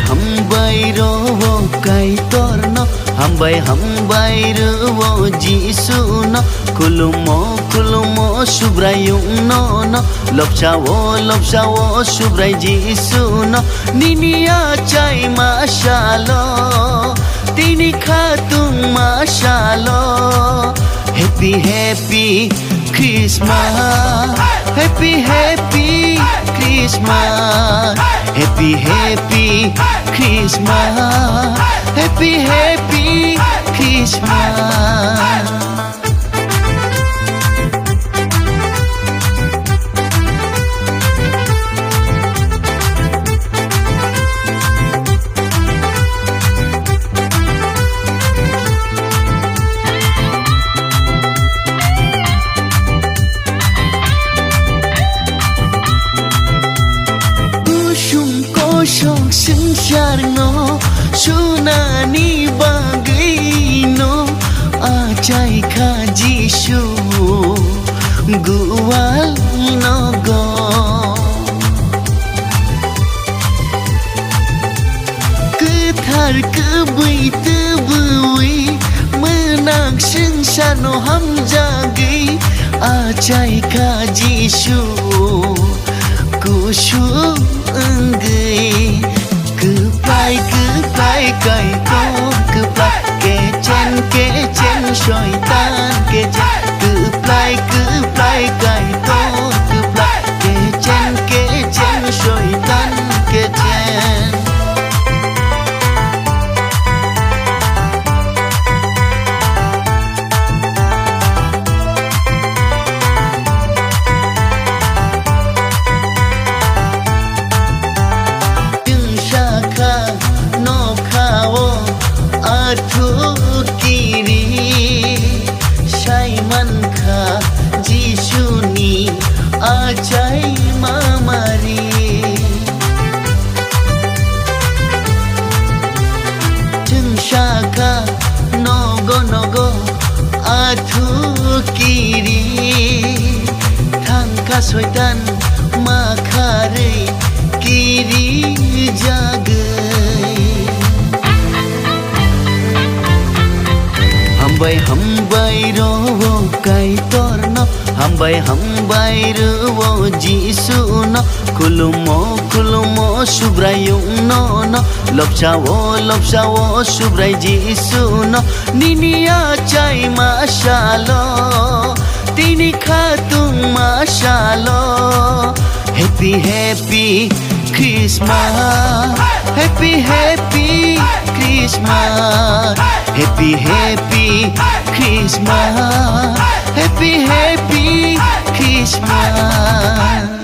hambai rowo kai torno hambai rowo jisu no kulumo subrayung no lopsawo subray jisu no ninia chai mashalo tini khatung mashalo happy Christmas happy Christmas happy Christmas happy Christmas. Song sensarno sunani bagino achai khaji shu guwal nogo kethar kebai menang sensarno hamjagi achai khaji shu kushu enggai keplai kai to keplai kecen syaitan kecen keplai kai to keplai kecen syaitan kecen. Arthu kiri Shaiman kha Jisuni achai mamari Jeng shaka nogo Arthu kiri Thangka soitan makhare kiri jagai hambai rowo kai torno hambai rowo jisu no kulumo subrayung no lopsawo subray jisu no ninia chai mashalo tini khatung mashalo happy Christmas happy Christmas happy Christmas happy Christmas.